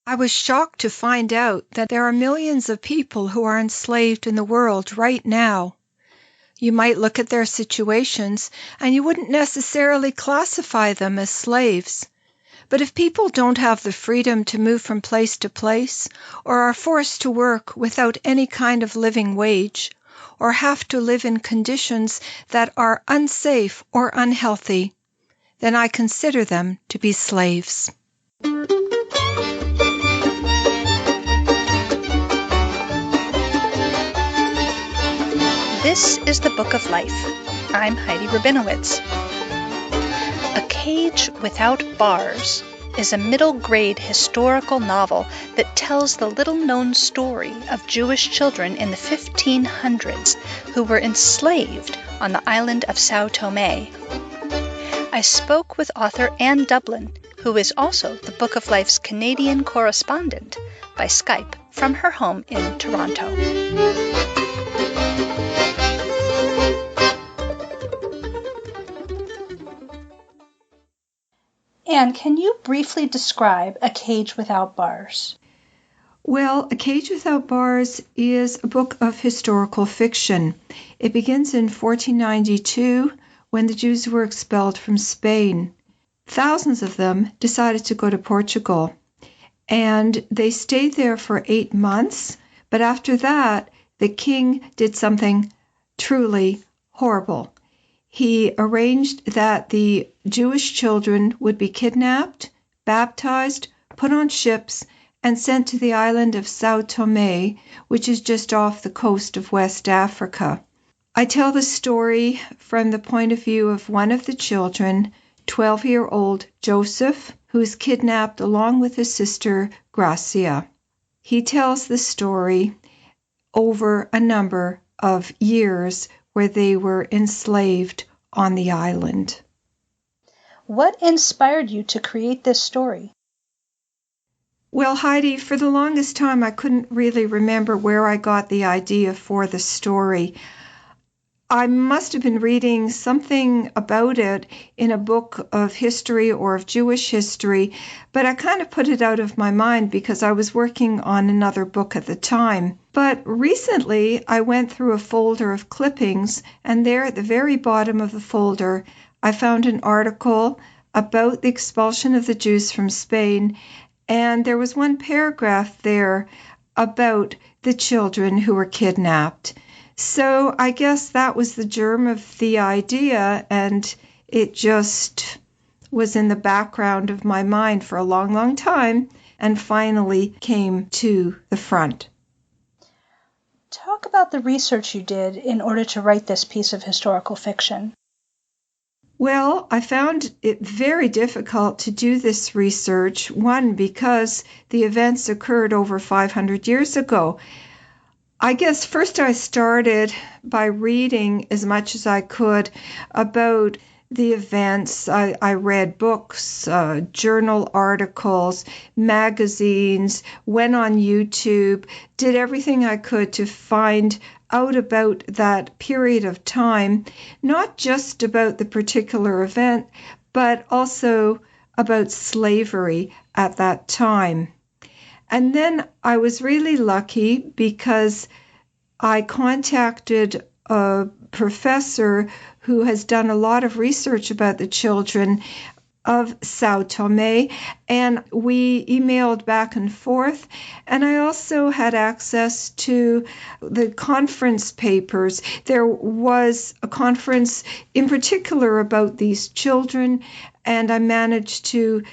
I was shocked to find out that there are millions of people who are enslaved in the world right now. You might look at their situations and you wouldn't necessarily classify them as slaves. But if people don't have the freedom to move from place to place, or are forced to work without any kind of living wage, or have to live in conditions that are unsafe or unhealthy, then I consider them to be slaves. This is the Book of Life. I'm Heidi Rabinowitz. A Cage Without Bars is a middle-grade historical novel that tells the little-known story of Jewish children in the 1500s who were enslaved on the island of São Tomé. I spoke with author Anne Dublin, who is also the Book of Life's Canadian correspondent, by Skype from her home in Toronto. Anne, can you briefly describe A Cage Without Bars? Well, A Cage Without Bars is a book of historical fiction. It begins in 1492 when the Jews were expelled from Spain. Thousands of them decided to go to Portugal, and they stayed there for 8 months, but after that, the king did something truly horrible. He arranged that the Jewish children would be kidnapped, baptized, put on ships, and sent to the island of São Tomé, which is just off the coast of West Africa. I tell the story from the point of view of one of the children, 12-year-old Joseph, who is kidnapped along with his sister Gracia. He tells the story over a number of years where they were enslaved on the island. What inspired you to create this story? Well, Heidi, for the longest time I couldn't really remember where I got the idea for the story. I must have been reading something about it in a book of history or of Jewish history, but I kind of put it out of my mind because I was working on another book at the time. But recently I went through a folder of clippings, and there at the very bottom of the folder I found an article about the expulsion of the Jews from Spain, and there was one paragraph there about the children who were kidnapped. So I guess that was the germ of the idea, and it just was in the background of my mind for a long, long time, and finally came to the front. Talk about the research you did in order to write this piece of historical fiction. Well, I found it very difficult to do this research, one, because the events occurred over 500 years ago. I guess first I started by reading as much as I could about the events. I read books, journal articles, magazines, went on YouTube, did everything I could to find out about that period of time, not just about the particular event, but also about slavery at that time. And then I was really lucky because I contacted a professor who has done a lot of research about the children of São Tomé, and we emailed back and forth. And I also had access to the conference papers. There was a conference in particular about these children, and I managed to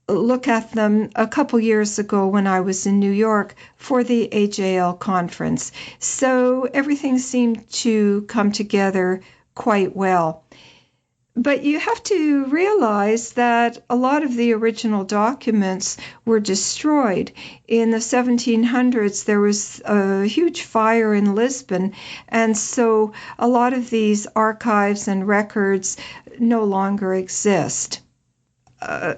look at them a couple years ago when I was in New York for the AJL conference. So everything seemed to come together quite well. But you have to realize that a lot of the original documents were destroyed. In the 1700s, there was a huge fire in Lisbon, and so a lot of these archives and records no longer exist.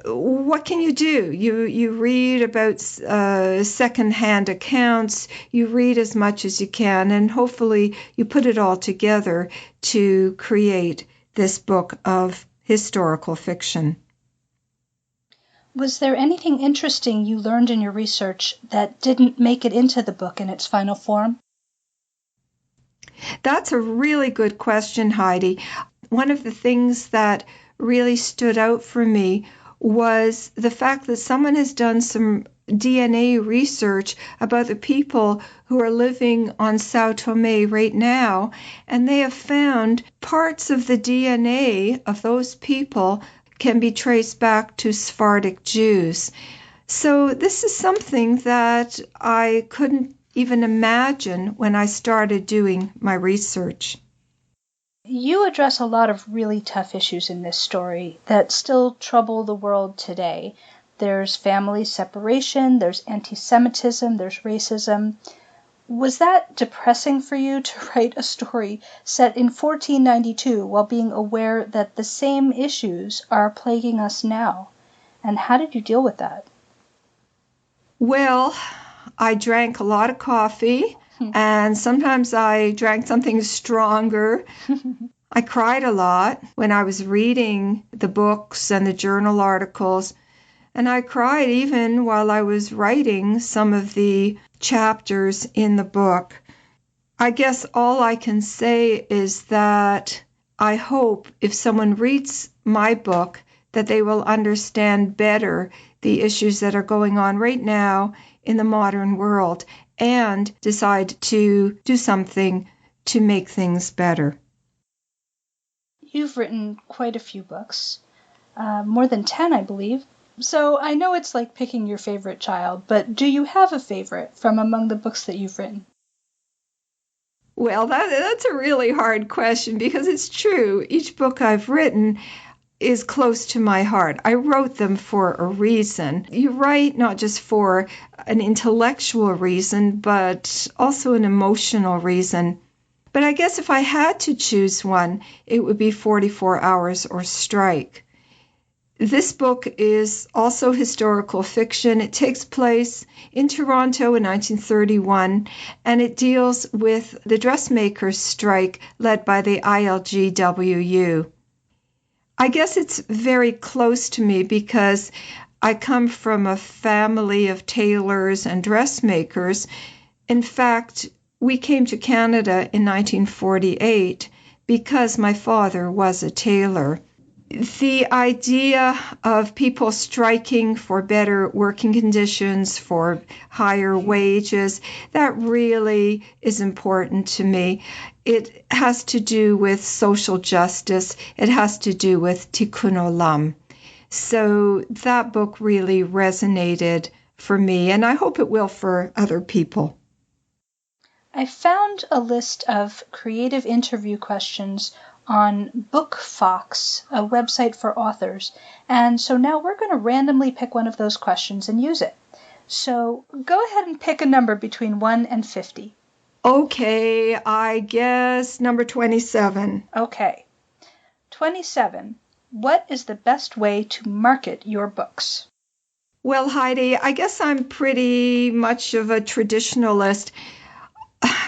What can you do? You read about second-hand accounts, you read as much as you can, and hopefully you put it all together to create this book of historical fiction. Was there anything interesting you learned in your research that didn't make it into the book in its final form? That's a really good question, Heidi. One of the things that really stood out for me was the fact that someone has done some DNA research about the people who are living on Sao Tome right now, and they have found parts of the DNA of those people can be traced back to Sephardic Jews. So this is something that I couldn't even imagine when I started doing my research. You address a lot of really tough issues in this story that still trouble the world today. There's family separation, there's anti-Semitism, there's racism. Was that depressing for you to write a story set in 1492 while being aware that the same issues are plaguing us now? And how did you deal with that? Well, I drank a lot of coffee, and sometimes I drank something stronger. I cried a lot when I was reading the books and the journal articles, and I cried even while I was writing some of the chapters in the book. I guess all I can say is that I hope if someone reads my book that they will understand better the issues that are going on right now in the modern world and decide to do something to make things better. You've written quite a few books, more than 10, I believe. So I know it's like picking your favorite child, but do you have a favorite from among the books that you've written? Well, that's a really hard question because it's true. Each book I've written is close to my heart. I wrote them for a reason. You write not just for an intellectual reason, but also an emotional reason. But I guess if I had to choose one, it would be 44 Hours or Strike. This book is also historical fiction. It takes place in Toronto in 1931, and it deals with the dressmakers' strike led by the ILGWU. I guess it's very close to me because I come from a family of tailors and dressmakers. In fact, we came to Canada in 1948 because my father was a tailor. The idea of people striking for better working conditions, for higher wages, that really is important to me. It has to do with social justice. It has to do with tikkun olam. So that book really resonated for me, and I hope it will for other people. I found a list of creative interview questions on BookFox, a website for authors, and so now we're going to randomly pick one of those questions and use it. So go ahead and pick a number between 1 and 50. Okay, I guess number 27. Okay. 27. What is the best way to market your books? Well, Heidi, I guess I'm pretty much of a traditionalist.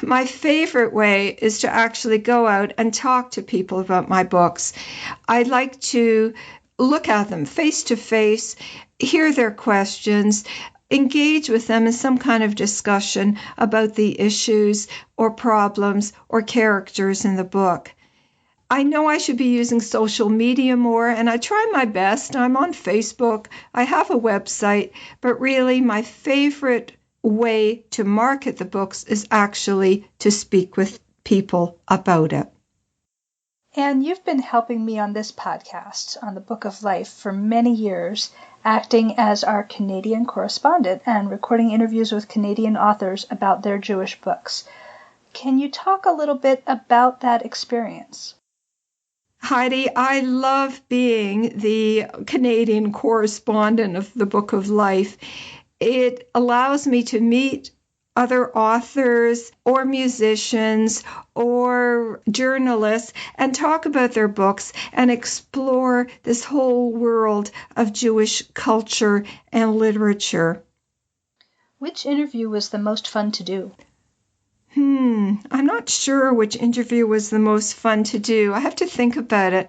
My favorite way is to actually go out and talk to people about my books. I like to look at them face to face, hear their questions, engage with them in some kind of discussion about the issues or problems or characters in the book. I know I should be using social media more, and I try my best. I'm on Facebook, I have a website, but really my favorite way to market the books is actually to speak with people about it. And you've been helping me on this podcast, on the Book of Life, for many years, acting as our Canadian correspondent and recording interviews with Canadian authors about their Jewish books. Can you talk a little bit about that experience? Heidi, I love being the Canadian correspondent of the Book of Life. It allows me to meet other authors or musicians or journalists and talk about their books and explore this whole world of Jewish culture and literature. Which interview was the most fun to do? I'm not sure which interview was the most fun to do. I have to think about it.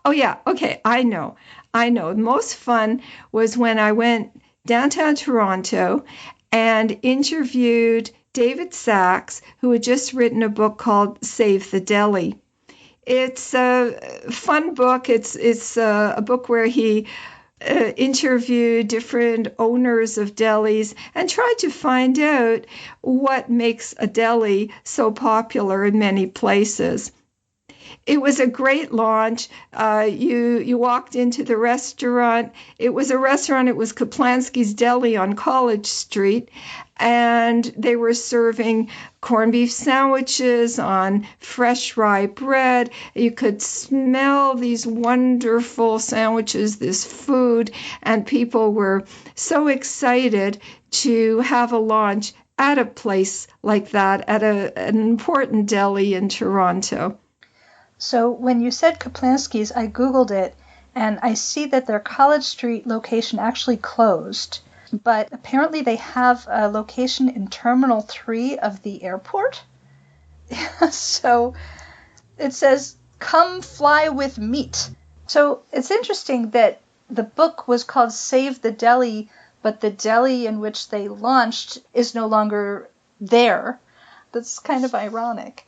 Oh, yeah. Okay. I know. Most fun was when I went downtown Toronto and interviewed David Sachs, who had just written a book called Save the Deli. It's a fun book. It's a book where he interviewed different owners of delis and tried to find out what makes a deli so popular in many places. It was a great launch. You walked into the restaurant. It was a restaurant. It was Kaplansky's Deli on College Street, and they were serving corned beef sandwiches on fresh rye bread. You could smell these wonderful sandwiches, this food, and people were so excited to have a launch at a place like that, at an important deli in Toronto. So when you said Kaplansky's, I Googled it, and I see that their College Street location actually closed. But apparently they have a location in Terminal 3 of the airport. So it says, "Come fly with meat." So it's interesting that the book was called Save the Deli, but the deli in which they launched is no longer there. That's kind of ironic.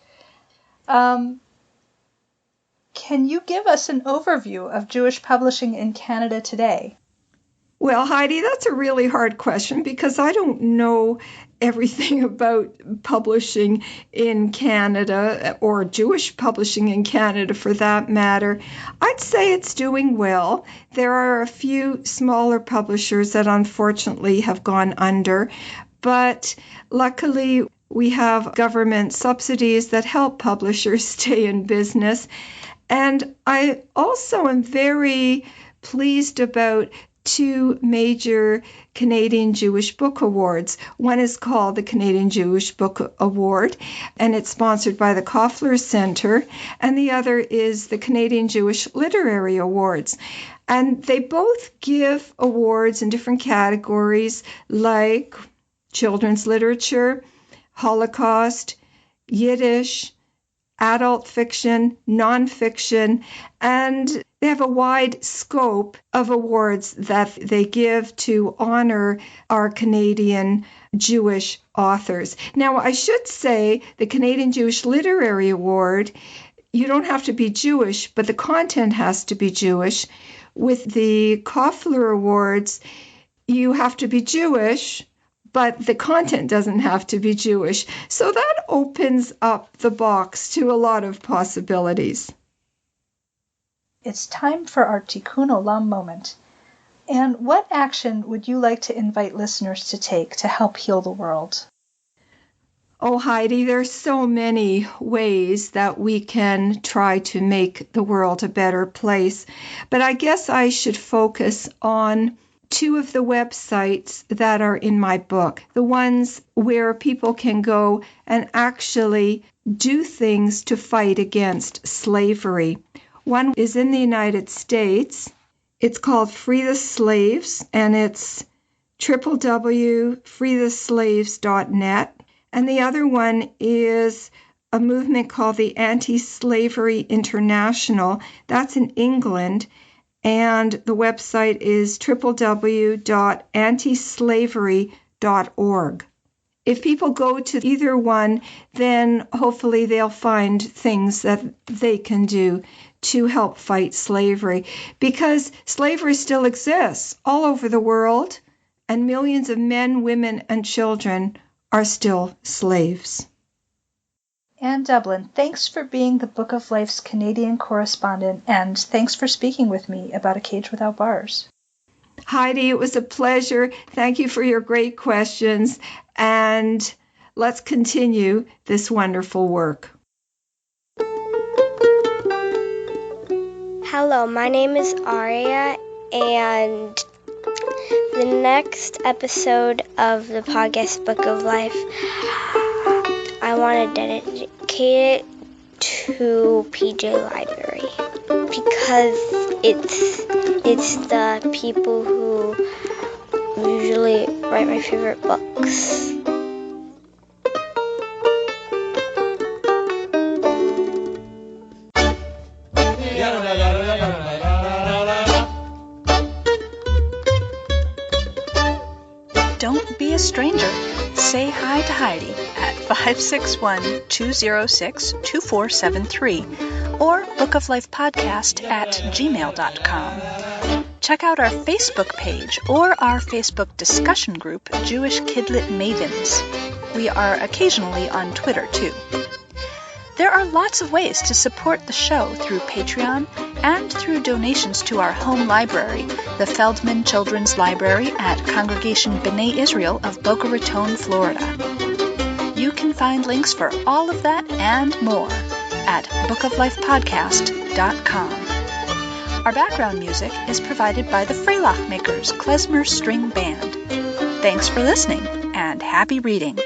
Can you give us an overview of Jewish publishing in Canada today? Well, Heidi, that's a really hard question because I don't know everything about publishing in Canada or Jewish publishing in Canada for that matter. I'd say it's doing well. There are a few smaller publishers that unfortunately have gone under, but luckily we have government subsidies that help publishers stay in business. And I also am very pleased about two major Canadian Jewish Book Awards. One is called the Canadian Jewish Book Award, and it's sponsored by the Koffler Center, and the other is the Canadian Jewish Literary Awards. And they both give awards in different categories like children's literature, Holocaust, Yiddish, adult fiction, nonfiction, and they have a wide scope of awards that they give to honor our Canadian Jewish authors. Now, I should say the Canadian Jewish Literary Award, you don't have to be Jewish, but the content has to be Jewish. With the Koffler Awards, you have to be Jewish, but the content doesn't have to be Jewish. So that opens up the box to a lot of possibilities. It's time for our Tikkun Olam moment. And what action would you like to invite listeners to take to help heal the world? Oh, Heidi, there's so many ways that we can try to make the world a better place. But I guess I should focus on two of the websites that are in my book, the ones where people can go and actually do things to fight against slavery. One is in the United States. It's called Free the Slaves, and it's www.freetheslaves.net. And the other one is a movement called the Anti-Slavery International. That's in England. And the website is www.antislavery.org. If people go to either one, then hopefully they'll find things that they can do to help fight slavery. Because slavery still exists all over the world, and millions of men, women, and children are still slaves. Anne Dublin, thanks for being the Book of Life's Canadian correspondent, and thanks for speaking with me about A Cage Without Bars. Heidi, it was a pleasure. Thank you for your great questions, and let's continue this wonderful work. Hello, my name is Aria, and the next episode of the podcast Book of Life, I want to dedicate it to PJ Library because it's the people who usually write my favorite books. stranger, say hi to Heidi at 561-206-2473 or bookoflifepodcast@gmail.com. Check out our Facebook page or our Facebook discussion group, Jewish Kidlit Mavens. We are occasionally on Twitter, too. There are lots of ways to support the show through Patreon and through donations to our home library, the Feldman Children's Library at Congregation B'nai Israel of Boca Raton, Florida. You can find links for all of that and more at bookoflifepodcast.com. Our background music is provided by the Freilach Makers Klezmer String Band. Thanks for listening, and happy reading!